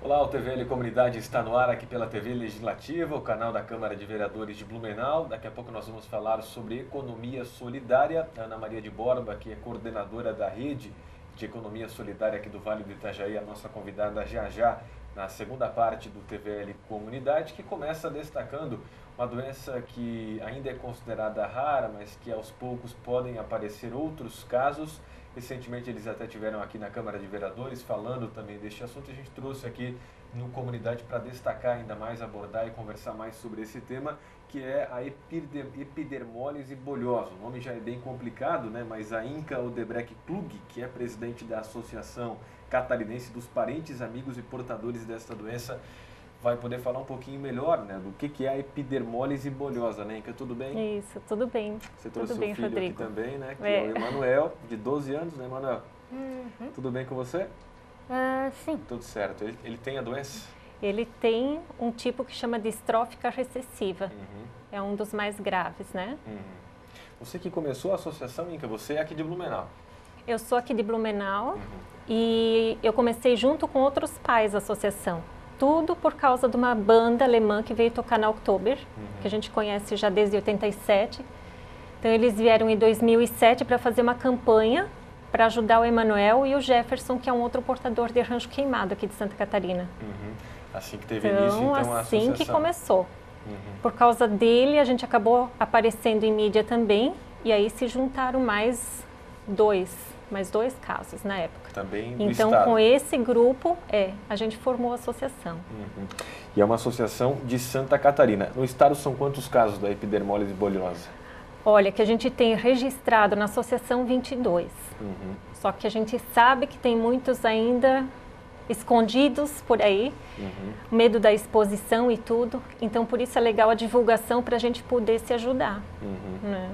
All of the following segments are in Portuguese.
Olá, o TVL Comunidade está no ar aqui pela TV Legislativa, o canal da Câmara de Vereadores de Blumenau. Daqui a pouco nós vamos falar sobre economia solidária. A Ana Maria de Borba, que é coordenadora da rede de economia solidária aqui do Vale do Itajaí, a nossa convidada já na segunda parte do TVL Comunidade, que começa destacando uma doença que ainda é considerada rara, mas que aos poucos podem aparecer outros casos. Recentemente eles até tiveram aqui na Câmara de Vereadores falando também deste assunto. A gente trouxe aqui no Comunidade para destacar ainda mais, abordar e conversar mais sobre esse tema, que é a epidermólise bulhosa. O nome já é bem complicado, né? Mas a Inka Odebrecht Klug, que é presidente da Associação Catarinense dos Parentes, Amigos e Portadores desta doença, vai poder falar um pouquinho melhor, né, do que é a epidermólise bulhosa, né, Inka? Tudo bem? Isso, tudo bem. Você trouxe tudo bem, seu filho Rodrigo. aqui também, né, que é o Emanuel, de 12 anos, né, Emanuel? Uhum. Tudo bem com você? Sim. Tudo certo. Ele tem a doença? Ele tem um tipo que chama distrófica recessiva. Uhum. É um dos mais graves, né? Uhum. Você que começou a associação, Inka, você é aqui de Blumenau. Eu sou aqui de Blumenau e eu comecei junto com outros pais a associação. Tudo por causa de uma banda alemã que veio tocar na Oktober, que a gente conhece já desde 87. Então eles vieram em 2007 para fazer uma campanha para ajudar o Emanuel e o Jefferson, que é um outro portador de rancho queimado aqui de Santa Catarina. Assim que teve início, então, a assim associação. que começou. Por causa dele, a gente acabou aparecendo em mídia também, e aí se juntaram mais dois casos na época. Também do Então, estado. com esse grupo, a gente formou a associação. E é uma associação de Santa Catarina. No estado são quantos casos da epidermólise bulhosa? Olha, que a gente tem registrado na associação 22. Só que a gente sabe que tem muitos ainda escondidos por aí, medo da exposição e tudo. Então, por isso é legal a divulgação para a gente poder se ajudar. Né?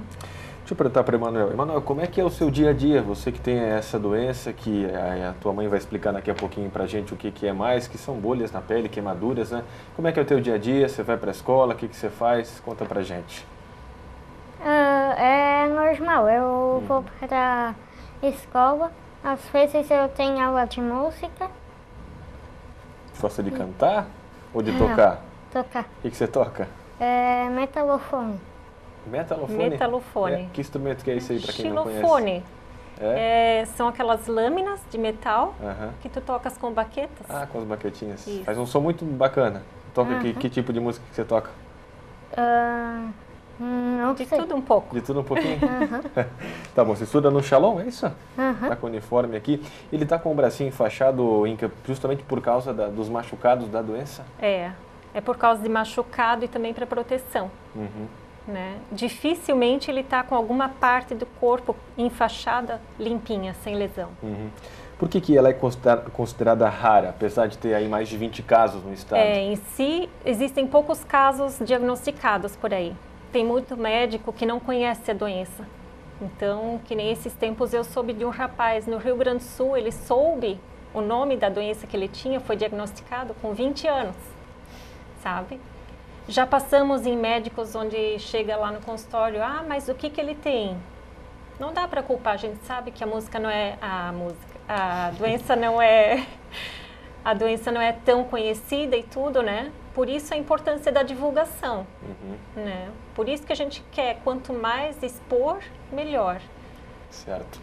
Deixa eu perguntar para o Emanuel. Emanuel, como é que é o seu dia a dia? Você que tem essa doença, que a tua mãe vai explicar daqui a pouquinho para a gente o que é mais, que são bolhas na pele, queimaduras, né? Como é que é o teu dia a dia? Você vai para a escola? O que você faz? Conta para a gente. É normal, eu vou para escola, às vezes eu tenho aula de música. Gosta de cantar ou de Não. tocar? Tocar. O que você toca? Metalofone. Metalofone? Metalofone. Que instrumento que é esse aí, para quem não conhece? Xilofone. São aquelas lâminas de metal que tu tocas com baquetas. Ah, com as baquetinhas. Isso. Faz um som muito bacana. Toca que tipo de música que você toca? Não De sei. tudo um pouco. De tudo um pouquinho? Tá bom, você estuda no Shalom, é isso? Tá com o uniforme aqui. Ele tá com o bracinho enfaixado, Inka, justamente por causa dos machucados da doença? É por causa de machucado e também para proteção. Né? Dificilmente ele está com alguma parte do corpo enfaixada, limpinha, sem lesão. Por que ela é considerada rara, apesar de ter aí mais de 20 casos no estado? Em si, existem poucos casos diagnosticados por aí. Tem muito médico que não conhece a doença. Então, que nem esses tempos eu soube de um rapaz no Rio Grande do Sul, ele soube o nome da doença que ele tinha, foi diagnosticado com 20 anos, sabe? Já passamos em médicos onde chega lá no consultório, mas o que ele tem? Não dá para culpar, a gente sabe que a doença não é tão conhecida e tudo, né? Por isso a importância da divulgação, né? Por isso que a gente quer, quanto mais expor, melhor. Certo.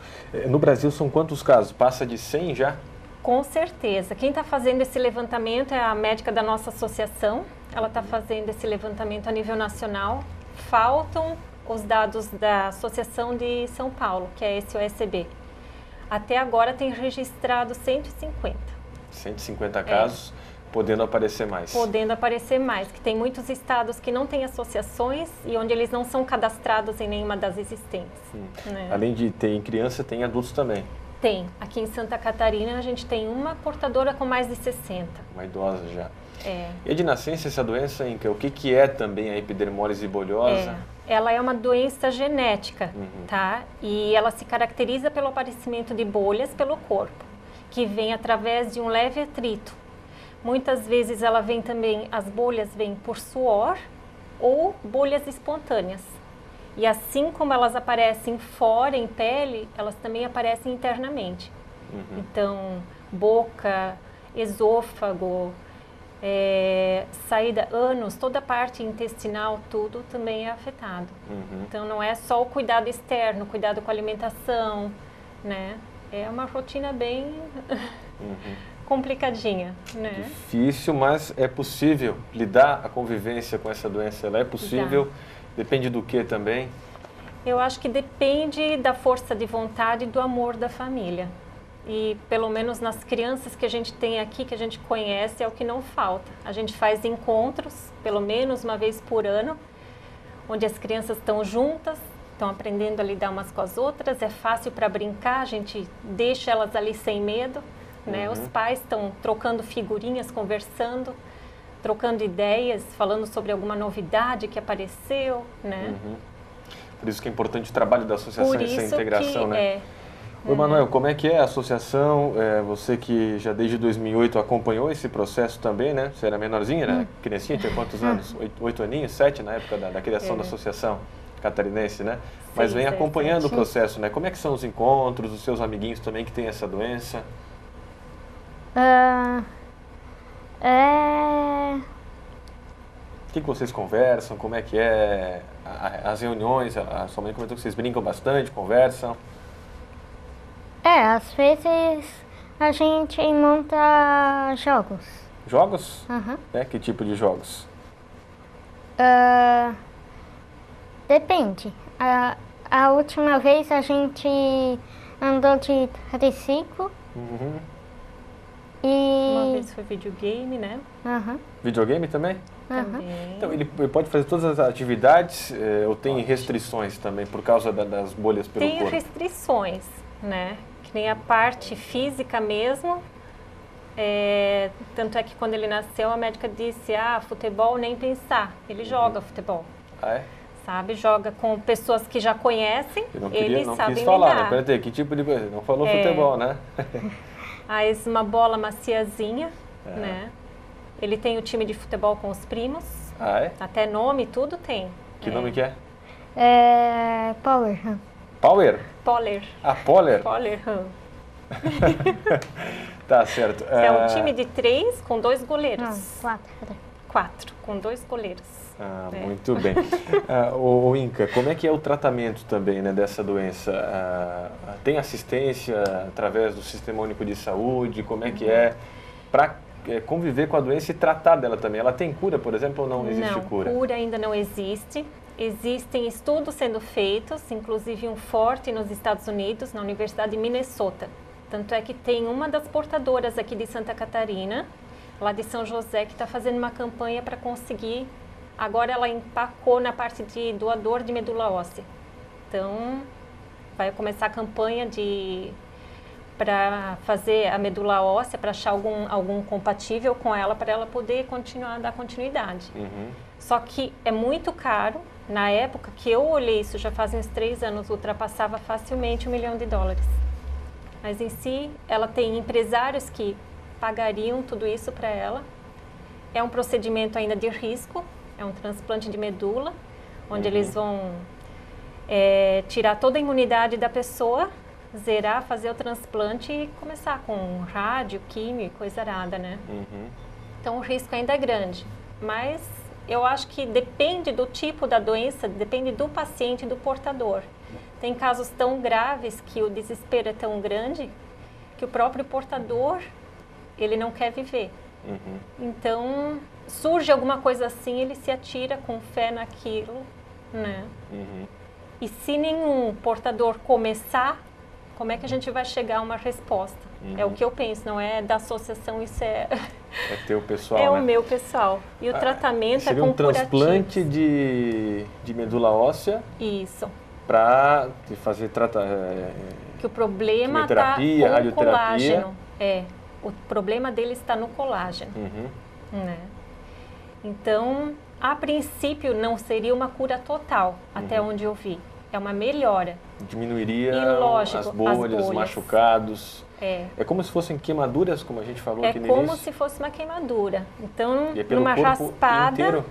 No Brasil são quantos casos? Passa de 100 já? Com certeza. Quem está fazendo esse levantamento é a médica da nossa associação. Ela está fazendo esse levantamento a nível nacional. Faltam os dados da Associação de São Paulo, que é esse OSB. Até agora tem registrado 150. 150 casos, podendo aparecer mais. Podendo aparecer mais, que tem muitos estados que não têm associações e onde eles não são cadastrados em nenhuma das existentes. Né? Além de ter em criança, tem adultos também. Tem. Aqui em Santa Catarina a gente tem uma portadora com mais de 60. Uma idosa já. E é de nascença essa doença, Inka? O que é também a epidermólise bulhosa? Ela é uma doença genética, tá? E ela se caracteriza pelo aparecimento de bolhas pelo corpo, que vem através de um leve atrito. Muitas vezes ela vem também, as bolhas vêm por suor ou bolhas espontâneas. E assim como elas aparecem fora, em pele, elas também aparecem internamente. Então, boca, esôfago, saída, ânus, toda a parte intestinal, tudo também é afetado. Então não é só o cuidado externo, cuidado com a alimentação, né? É uma rotina bem complicadinha, né? Difícil, mas é possível lidar a convivência com essa doença, ela é possível, depende do que também? Eu acho que depende da força de vontade e do amor da família. E pelo menos nas crianças que a gente tem aqui, que a gente conhece, é o que não falta. A gente faz encontros, pelo menos uma vez por ano, onde as crianças estão juntas, estão aprendendo a lidar umas com as outras, é fácil para brincar, a gente deixa elas ali sem medo, né? Os pais estão trocando figurinhas, conversando, trocando ideias, falando sobre alguma novidade que apareceu, né? Por isso que é importante o trabalho da associação, essa integração, né? Oi, Manuel, como é que é a associação? Você que já desde 2008 acompanhou esse processo também, né? Você era menorzinha, né? Criancinha, tinha quantos anos? 8 aninhos, 7 na época da criação da associação catarinense, né? Mas vem acompanhando o processo, né? Como é que são os encontros, os seus amiguinhos também que têm essa doença? O que vocês conversam? Como é que é as reuniões? A sua mãe comentou que vocês brincam bastante, conversam. Às vezes a gente monta jogos. Jogos? Que tipo de jogos? Depende. A última vez a gente andou de triciclo. Uma vez foi videogame, né? Videogame também? Também. Então, ele pode fazer todas as atividades ou tem restrições também por causa das bolhas pelo corpo? Tem restrições, né? Que nem a parte física mesmo. Tanto é que quando ele nasceu, a médica disse, futebol nem pensar. Ele joga futebol. Sabe? Joga com pessoas que já conhecem, eles sabem quis falar, lidar. Né? Peraí, que tipo de coisa? Não falou futebol, né? Aí uma bola maciazinha, né? Ele tem o time de futebol com os primos. Até nome, tudo tem. Que nome que é? Power. Power? Poller. Poller? Poller. Tá certo. É um time de 3 com 2 goleiros. Não, 4 com 2 goleiros. Muito bem. O Inca, como é que é o tratamento também, né, dessa doença? Tem assistência através do Sistema Único de Saúde? Como é que é para conviver com a doença e tratar dela também? Ela tem cura, por exemplo, ou não existe cura? Não, cura ainda não existe. Existem estudos sendo feitos, inclusive um forte nos Estados Unidos, na Universidade de Minnesota. Tanto é que tem uma das portadoras aqui de Santa Catarina, lá de São José, que está fazendo uma campanha para conseguir. Agora ela empacou na parte de doador de medula óssea. Então, vai começar a campanha para fazer a medula óssea, para achar algum compatível com ela, para ela poder dar continuidade. Só que é muito caro. Na época que eu olhei isso, já faz uns 3 anos, ultrapassava facilmente $1 milhão. Mas em si, ela tem empresários que pagariam tudo isso para ela. É um procedimento ainda de risco, é um transplante de medula, onde eles vão tirar toda a imunidade da pessoa, zerar, fazer o transplante e começar com rádio, químio, coisa arada, né? Então o risco ainda é grande, mas eu acho que depende do tipo da doença, depende do paciente e do portador. Tem casos tão graves que o desespero é tão grande que o próprio portador, ele não quer viver. Então, surge alguma coisa assim, ele se atira com fé naquilo, né? E se nenhum portador começar, como é que a gente vai chegar a uma resposta? É o que eu penso, não é da associação, isso é teu pessoal, né? o meu pessoal. E o tratamento seria com um transplante de medula óssea? Isso. Para fazer que o problema está com o colágeno. O problema dele está no colágeno. Né? Então, a princípio, não seria uma cura total, até onde eu vi. É uma melhora. Diminuiria lógico, as bolhas, os machucados. É como se fossem queimaduras, como a gente falou aqui no início? É como se fosse uma queimadura. Então, pelo numa corpo raspada, inteiro?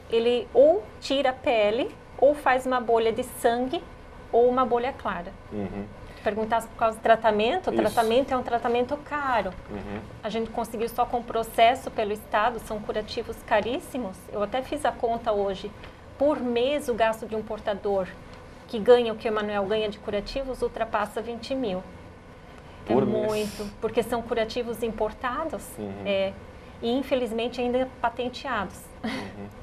Ele ou tira a pele, ou faz uma bolha de sangue, ou uma bolha clara. perguntasse por causa do tratamento, o Isso. tratamento é um tratamento caro. A gente conseguiu só com processo pelo Estado, são curativos caríssimos. Eu até fiz a conta hoje. Por mês, o gasto de um portador que ganha o que o Emanuel ganha de curativos ultrapassa 20 mil. Por é mês. muito, porque são curativos importados e infelizmente ainda patenteados.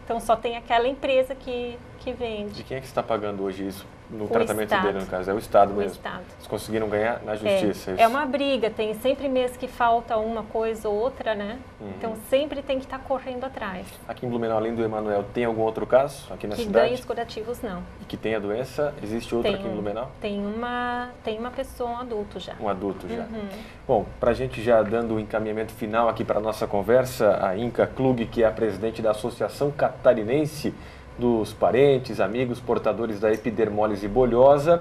Então só tem aquela empresa que vende. E quem é que está pagando hoje isso no O tratamento Estado. dele, no caso? É o Estado O mesmo. Estado. Eles conseguiram ganhar na justiça. É uma briga, tem sempre mês que falta uma coisa ou outra, né? Então sempre tem que estar correndo atrás. Aqui em Blumenau, além do Emanuel, tem algum outro caso aqui na Que cidade? ganha os curativos, não. E que tem a doença? Existe outra aqui em Blumenau? Tem uma pessoa, um adulto já. Um adulto já. Bom, para a gente já dando o encaminhamento final aqui para a nossa conversa, a Inka Klug, que é a presidente da Associação Catarinense dos Parentes, Amigos, Portadores da Epidermólise Bolhosa,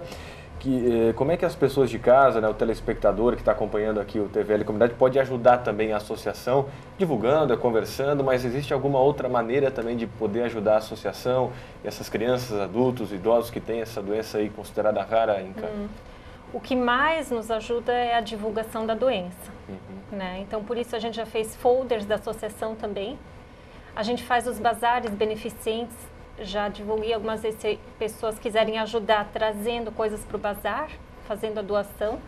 como é que as pessoas de casa, né, o telespectador que está acompanhando aqui o TVL Comunidade, pode ajudar também a associação, divulgando, conversando, mas existe alguma outra maneira também de poder ajudar a associação e essas crianças, adultos, idosos que têm essa doença aí considerada rara, Inka? O que mais nos ajuda é a divulgação da doença, né? Então, por isso a gente já fez folders da associação também. A gente faz os bazares beneficentes, já divulguei algumas vezes se pessoas quiserem ajudar trazendo coisas para o bazar, fazendo a doação,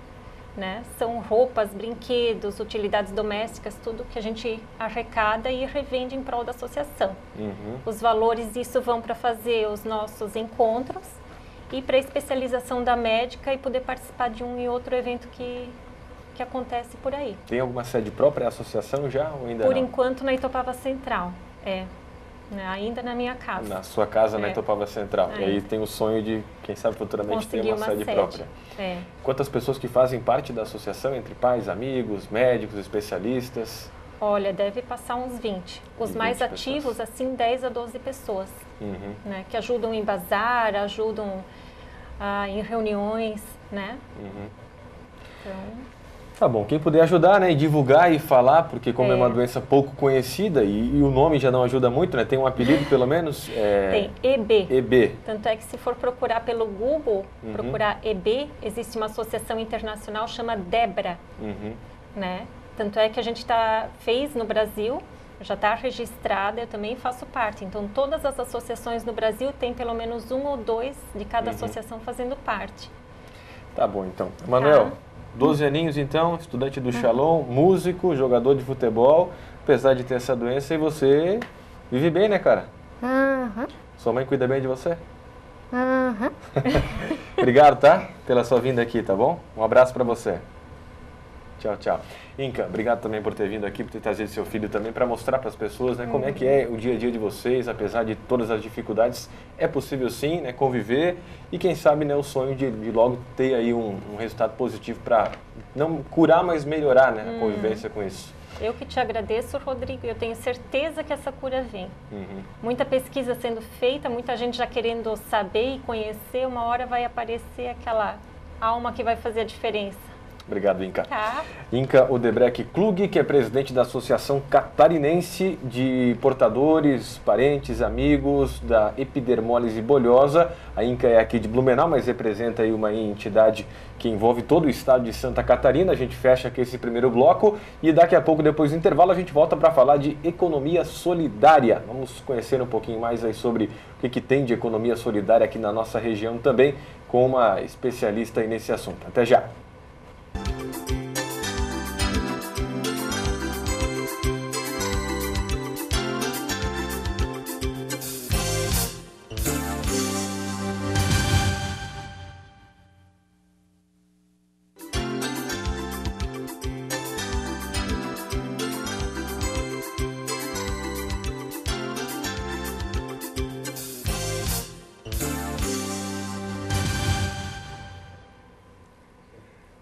né? São roupas, brinquedos, utilidades domésticas, tudo que a gente arrecada e revende em prol da associação. Os valores disso vão para fazer os nossos encontros e para a especialização da médica e poder participar de um e outro evento que acontece por aí. Tem alguma sede própria a associação já ou ainda Por não? enquanto na Itopava Central, né, ainda na minha casa. Na sua casa, na Itopava Central. E aí tem o sonho de, quem sabe futuramente, ter Conseguir uma sede própria. É. Quantas pessoas que fazem parte da associação, entre pais, amigos, médicos, especialistas? Olha, deve passar uns 20. Os 20 mais pessoas. ativos, assim, 10 a 12 pessoas, né, que ajudam em bazar, ajudam em reuniões, né? Então... Tá bom, quem puder ajudar, né, e divulgar e falar, porque como é uma É. doença pouco conhecida e o nome já não ajuda muito, né, tem um apelido pelo menos? Tem EB. EB. Tanto é que se for procurar pelo Google, procurar EB, existe uma associação internacional chamada DEBRA, né? Tanto é que a gente fez no Brasil, já está registrada, eu também faço parte. Então, todas as associações no Brasil têm pelo menos um ou dois de cada associação fazendo parte. Tá bom, então. Emanuel, 12 aninhos então, estudante do Shalom, músico, jogador de futebol, apesar de ter essa doença, e você vive bem, né, cara? Sua mãe cuida bem de você? Obrigado, tá? Pela sua vinda aqui, tá bom? Um abraço pra você. Tchau, tchau. Inka, obrigado também por ter vindo aqui, por ter trazido seu filho também para mostrar para as pessoas, né, como é que é o dia a dia de vocês, apesar de todas as dificuldades, é possível sim, né, conviver e quem sabe, né, o sonho de logo ter aí um resultado positivo para não curar, mas melhorar, né, a convivência com isso. Eu que te agradeço, Rodrigo, eu tenho certeza que essa cura vem. Muita pesquisa sendo feita, muita gente já querendo saber e conhecer, uma hora vai aparecer aquela alma que vai fazer a diferença. Obrigado, Inka. Tá. Inka Odebrecht Klug, que é presidente da Associação Catarinense de Portadores, Parentes, Amigos da Epidermólise Bolhosa. A Inka é aqui de Blumenau, mas representa aí uma entidade que envolve todo o estado de Santa Catarina. A gente fecha aqui esse primeiro bloco e daqui a pouco, depois do intervalo, a gente volta para falar de economia solidária. Vamos conhecer um pouquinho mais aí sobre o que tem de economia solidária aqui na nossa região também, com uma especialista aí nesse assunto. Até já!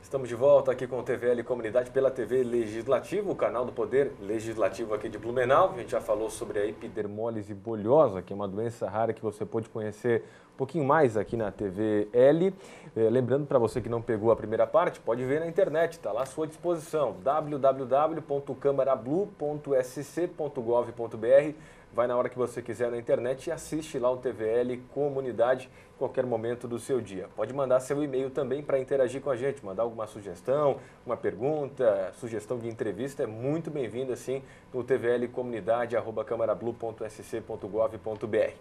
Estamos de volta aqui com o TVL Comunidade pela TV Legislativo, o canal do Poder Legislativo aqui de Blumenau. A gente já falou sobre a epidermólise bolhosa, que é uma doença rara que você pode conhecer um pouquinho mais aqui na TVL. Lembrando para você que não pegou a primeira parte, pode ver na internet, está lá à sua disposição, www.camarablu.sc.gov.br. vai na hora que você quiser na internet e assiste lá o TVL Comunidade em qualquer momento do seu dia. Pode mandar seu e-mail também para interagir com a gente, mandar alguma sugestão, uma pergunta, sugestão de entrevista, é muito bem-vinda sim no tvlcomunidade@camarablu.sc.gov.br.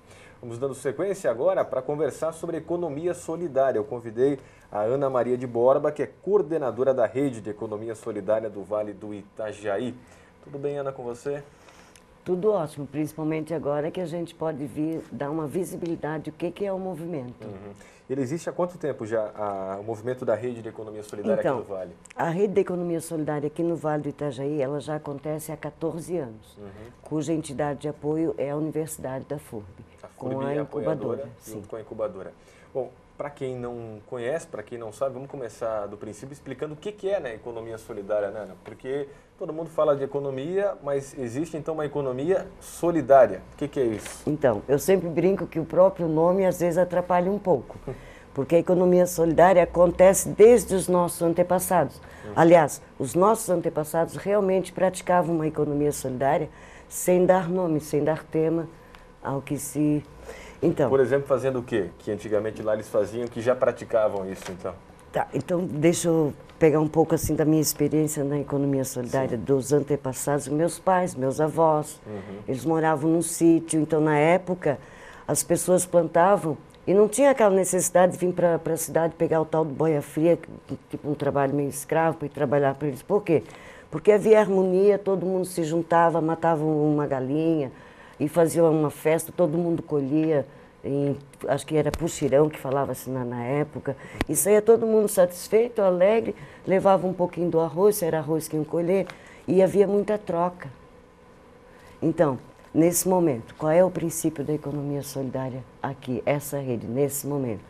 Vamos dando sequência agora para conversar sobre economia solidária. Eu convidei a Ana Maria de Borba, que é coordenadora da Rede de Economia Solidária do Vale do Itajaí. Tudo bem, Ana, com você? Tudo ótimo, principalmente agora que a gente pode dar uma visibilidade do que é o movimento. Ele existe há quanto tempo já, o movimento da Rede de Economia Solidária aqui no Vale? A Rede de Economia Solidária aqui no Vale do Itajaí, ela já acontece há 14 anos, cuja entidade de apoio é a Universidade da FURB, com a incubadora. Junto com a incubadora. Bom, para quem não conhece, para quem não sabe, vamos começar do princípio explicando o que é, né, economia solidária, né, Ana? Porque todo mundo fala de economia, mas existe então uma economia solidária. O que é isso? Então, eu sempre brinco que o próprio nome às vezes atrapalha um pouco, porque a economia solidária acontece desde os nossos antepassados. Aliás, os nossos antepassados realmente praticavam uma economia solidária sem dar nome, sem dar tema ao que se... Então, por exemplo, fazendo o quê? Que antigamente lá eles faziam, que já praticavam isso, então? Tá, então deixa eu pegar um pouco assim da minha experiência na economia solidária, dos antepassados, meus pais, meus avós, eles moravam num sítio, então na época as pessoas plantavam e não tinha aquela necessidade de vir para a cidade pegar o tal do boia fria, tipo um trabalho meio escravo, para ir trabalhar para eles. Por quê? Porque havia harmonia, todo mundo se juntava, matava uma galinha e fazia uma festa, todo mundo colhia, acho que era puxirão que falava-se na época, e saía todo mundo satisfeito, alegre, levava um pouquinho do arroz, se era arroz que iam colher, e havia muita troca. Então, nesse momento, qual é o princípio da economia solidária aqui, essa rede, nesse momento?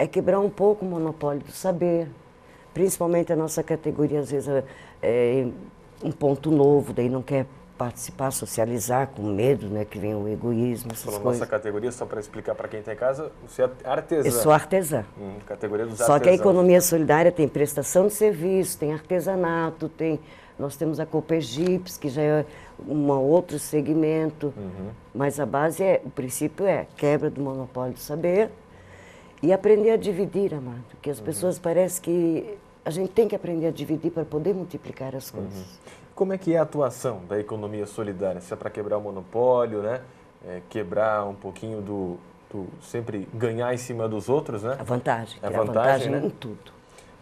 É quebrar um pouco o monopólio do saber, principalmente a nossa categoria, às vezes, é um ponto novo, daí não quer participar, socializar, com medo, né, que vem o egoísmo, essas coisas. Nossa categoria, só para explicar para quem está em casa, você é artesã. Eu sou artesã. Categoria dos artesãos. Só que a economia solidária tem prestação de serviço, tem artesanato, nós temos a Copergips, que já é um outro segmento, mas a base o princípio é quebra do monopólio do saber e aprender a dividir, amado, que as pessoas parecem que a gente tem que aprender a dividir para poder multiplicar as coisas. Como é que é a atuação da economia solidária? Se é para quebrar o monopólio, né? Quebrar um pouquinho do sempre ganhar em cima dos outros, né? A vantagem. A vantagem, né? Em tudo.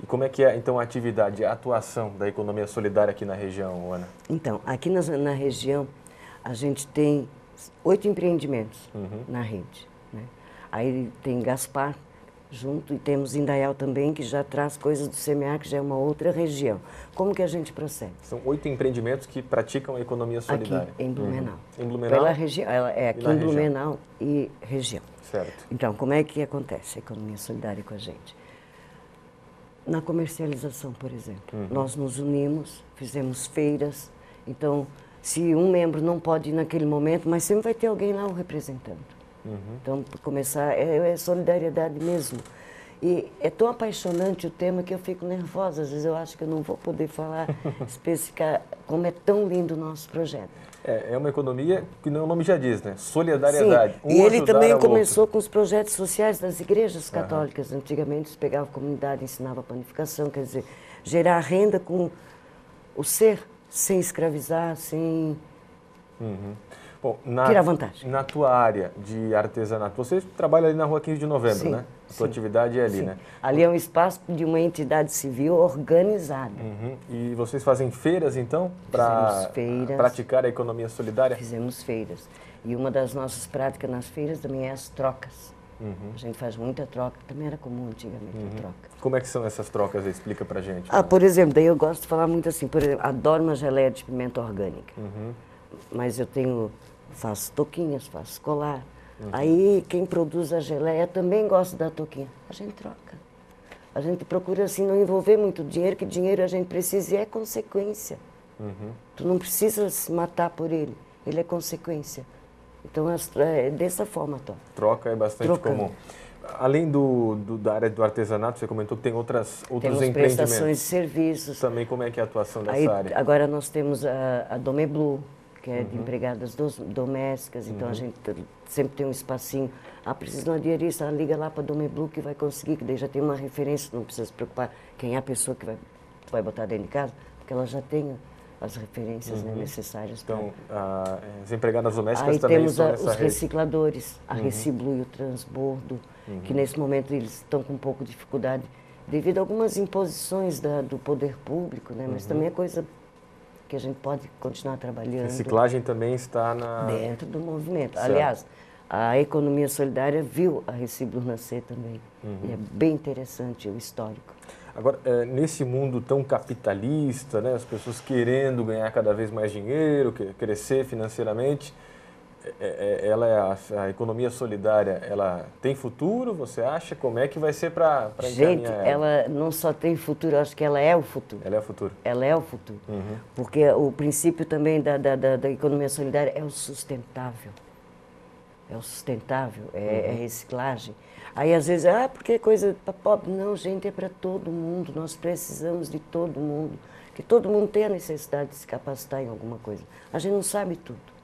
E como é que é, então, a atividade, a atuação da economia solidária aqui na região, Ana? Então, aqui na região, a gente tem 8 empreendimentos na rede, né? Aí tem Gaspar junto e temos Indaial também, que já traz coisas do CMA, que já é uma outra região. Como que a gente procede? São 8 empreendimentos que praticam a economia solidária. Aqui em Blumenau. Em Blumenau? Pela região, aqui em Blumenau e região. Certo. Então, como é que acontece a economia solidária com a gente? Na comercialização, por exemplo, nós nos unimos, fizemos feiras. Então, se um membro não pode ir naquele momento, mas sempre vai ter alguém lá o representando. Então, para começar, é solidariedade mesmo. E é tão apaixonante o tema que eu fico nervosa. Às vezes eu acho que eu não vou poder falar, especificar como é tão lindo o nosso projeto. É uma economia que o nome já diz, né? Solidariedade. Sim. E ele também começou com os projetos sociais das igrejas católicas. Antigamente, eles pegavam a comunidade, ensinavam a panificação, quer dizer, gerar renda com o ser, sem escravizar, sem... Bom, tirar vantagem. Na tua área de artesanato, você trabalha ali na Rua 15 de Novembro, sim, né? A tua atividade é ali, né? Ali é um espaço de uma entidade civil organizada. E vocês fazem feiras, então, para praticar a economia solidária? Fizemos feiras. E uma das nossas práticas nas feiras também é as trocas. A gente faz muita troca, também era comum antigamente a troca. Como é que são essas trocas? Explica pra gente. Por exemplo, daí eu gosto de falar muito assim, por exemplo, adoro uma geleia de pimenta orgânica. Mas eu faço toquinhas, faço colar. Aí quem produz a geleia também gosta da toquinha. A gente troca. A gente procura assim não envolver muito dinheiro, que dinheiro a gente precisa e é consequência. Tu não precisa se matar por ele, ele é consequência. Então é dessa forma, Tom. Troca é bastante comum. Além da área do artesanato, você comentou que tem outros empreendimentos. Prestações de serviços. Também como é que é a atuação dessa área? Agora nós temos a Domeblu, que é de empregadas domésticas, então a gente sempre tem um espacinho. Precisa de uma diarista, liga lá para a Dome Blue que vai conseguir, que daí já tem uma referência, não precisa se preocupar quem é a pessoa que vai botar dentro de casa, porque ela já tem as referências necessárias. Então, as empregadas domésticas aí também temos estão nessa os rede. recicladores, a Reciblu e o Transbordo, que nesse momento eles estão com um pouco de dificuldade devido a algumas imposições do poder público, né? Mas também é coisa que a gente pode continuar trabalhando. Reciclagem também está dentro do movimento. Certo. Aliás, a economia solidária viu a Reciblu nascer também. E é bem interessante o histórico. Agora, nesse mundo tão capitalista, né, as pessoas querendo ganhar cada vez mais dinheiro, crescer financeiramente, a economia solidária, ela tem futuro, você acha? Como é que vai ser para Gente, encaminhar ela não só tem futuro, eu acho que ela é o futuro. Ela é o futuro. Ela é o futuro. Porque o princípio também da economia solidária é o sustentável. É o sustentável, é reciclagem. Aí às vezes, porque é coisa para pobre. Não, gente, é para todo mundo. Nós precisamos de todo mundo. Que todo mundo tem a necessidade de se capacitar em alguma coisa. A gente não sabe tudo.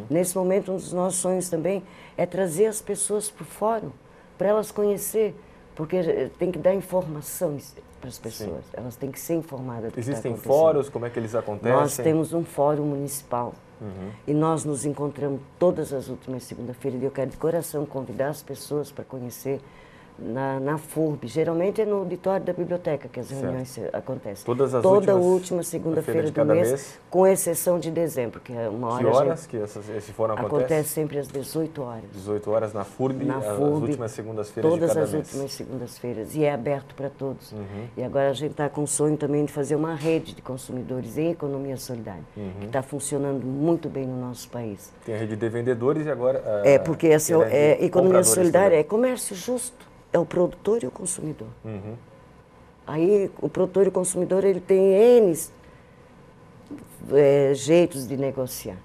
Nesse momento, um dos nossos sonhos também é trazer as pessoas para o fórum, para elas conhecer, porque tem que dar informação para as pessoas. Sim. Elas têm que ser informadas do que está acontecendo. Existem fóruns? Como é que eles acontecem? Nós temos um fórum municipal. E nós nos encontramos todas as últimas segunda-feiras e eu quero de coração convidar as pessoas para conhecer na FURB. Geralmente é no auditório da biblioteca que as reuniões acontecem. Toda última segunda-feira do mês, com exceção de dezembro, que é uma hora. Que horas que esse fórum acontece? Acontece sempre às 18 horas. 18 horas na FURB, as últimas segundas-feiras de cada mês. Todas as últimas segundas-feiras. E é aberto para todos. E agora a gente está com o sonho também de fazer uma rede de consumidores em economia solidária, que está funcionando muito bem no nosso país. Tem a rede de vendedores e agora... porque essa economia solidária é comércio justo. É o produtor e o consumidor. Aí o produtor e o consumidor ele tem N jeitos de negociar.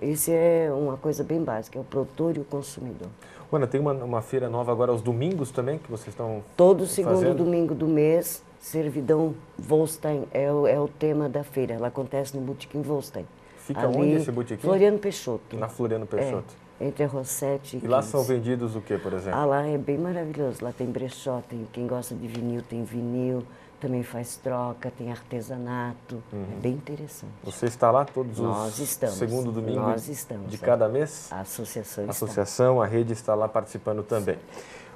Isso é uma coisa bem básica, é o produtor e o consumidor. Ana, tem uma feira nova agora aos domingos também que vocês estão Todo segundo domingo do mês, Servidão Volstein é o tema da feira. Ela acontece no Botequim Volstein. Fica onde esse botequim? Floriano Peixoto. Na Floriano Peixoto. Entre a Rossetti e 15. lá são vendidos o que, por exemplo? Lá é bem maravilhoso. Lá tem brechó, tem quem gosta de vinil, tem vinil, também faz troca, tem artesanato. É bem interessante. Você está lá todos Nós estamos. segundo domingo Nós estamos, de cada mês? A associação a rede está lá participando também.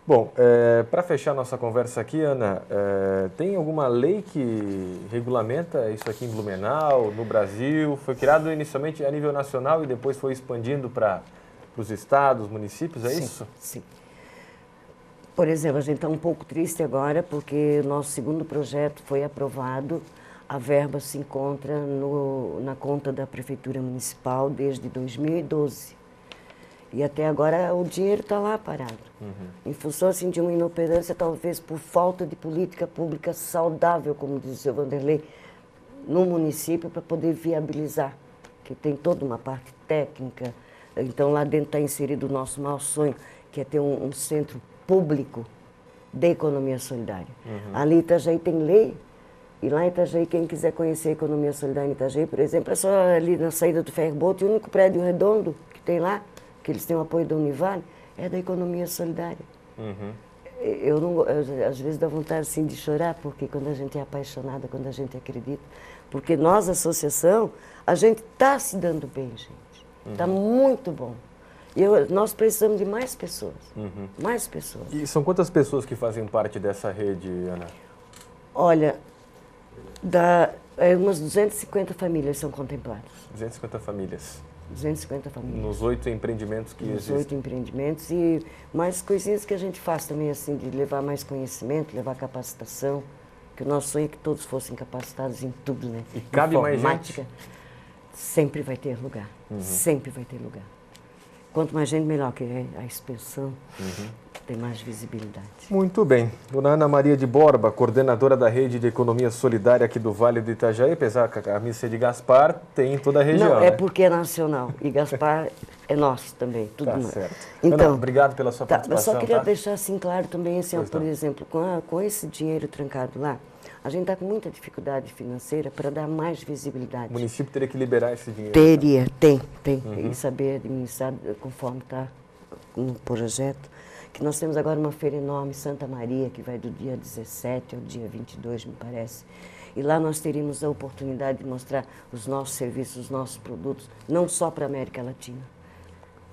Bom, para fechar nossa conversa aqui, Ana, tem alguma lei que regulamenta isso aqui em Blumenau, no Brasil? Foi criado inicialmente a nível nacional e depois foi expandindo para os estados, municípios, é isso? Sim. Por exemplo, a gente está um pouco triste agora porque o nosso segundo projeto foi aprovado, a verba se encontra na conta da Prefeitura Municipal desde 2012. E até agora o dinheiro está lá parado. Em função assim, de uma inoperância, talvez por falta de política pública saudável, como diz o seu Vanderlei, no município para poder viabilizar, que tem toda uma parte técnica. Então lá dentro está inserido o nosso maior sonho, que é ter um centro público de economia solidária. Ali em Itajaí tem lei, e lá em Itajaí, quem quiser conhecer a economia solidária em Itajaí, por exemplo, é só ali na saída do ferryboat, o único prédio redondo que tem lá, que eles têm o apoio da Univale, é da economia solidária. Às vezes dá vontade assim, de chorar, porque quando a gente é apaixonada, quando a gente acredita, porque nós, associação, a gente está se dando bem, gente. Está muito bom. Nós precisamos de mais pessoas. Mais pessoas. E são quantas pessoas que fazem parte dessa rede, Ana? Olha, umas 250 famílias são contempladas. 250 famílias. 250 famílias. Nos 8 empreendimentos que existem. Nos 8 empreendimentos e mais coisinhas que a gente faz também, assim, de levar mais conhecimento, levar capacitação, que o nosso sonho é que todos fossem capacitados em tudo, né? E cabe mais gente? Sempre vai ter lugar, sempre vai ter lugar. Quanto mais gente, melhor, que é a expansão, tem mais visibilidade. Muito bem. Dona Ana Maria de Borba, coordenadora da Rede de Economia Solidária aqui do Vale do Itajaí, apesar que a missa de Gaspar tem em toda a região. Não, é porque é nacional e Gaspar é nosso também, tudo tá nosso. Certo. Então, Ana, obrigado pela sua participação. Eu só queria deixar assim claro também, assim, por exemplo, com esse dinheiro trancado lá, A gente está com muita dificuldade financeira para dar mais visibilidade. O município teria que liberar esse dinheiro? Teria, tem. E saber administrar conforme está no projeto. Que nós temos agora uma feira enorme, Santa Maria, que vai do dia 17 ao dia 22, me parece. E lá nós teríamos a oportunidade de mostrar os nossos serviços, os nossos produtos, não só para a América Latina,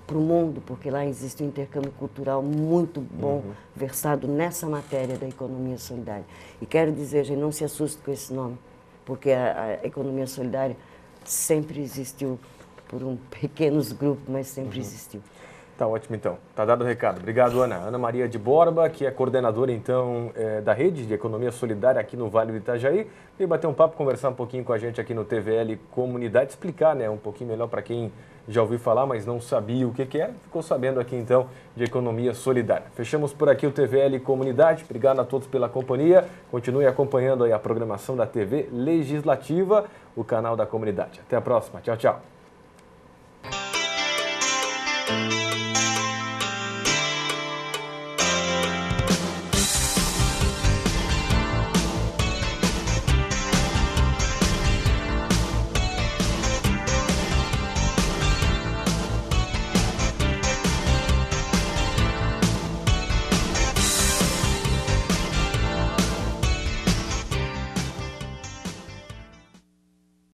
para o mundo, porque lá existe um intercâmbio cultural muito bom, versado nessa matéria da economia solidária. E quero dizer, gente, não se assuste com esse nome, porque a economia solidária sempre existiu, por pequenos grupos, mas sempre existiu. Tá ótimo, então. Tá dado o recado. Obrigado, Ana. Ana Maria de Borba, que é coordenadora, então, da Rede de Economia Solidária aqui no Vale do Itajaí. Veio bater um papo, conversar um pouquinho com a gente aqui no TVL Comunidade, explicar, né, um pouquinho melhor para quem já ouviu falar, mas não sabia o que era. Ficou sabendo aqui, então, de Economia Solidária. Fechamos por aqui o TVL Comunidade. Obrigado a todos pela companhia. Continue acompanhando aí a programação da TV Legislativa, o canal da comunidade. Até a próxima. Tchau, tchau.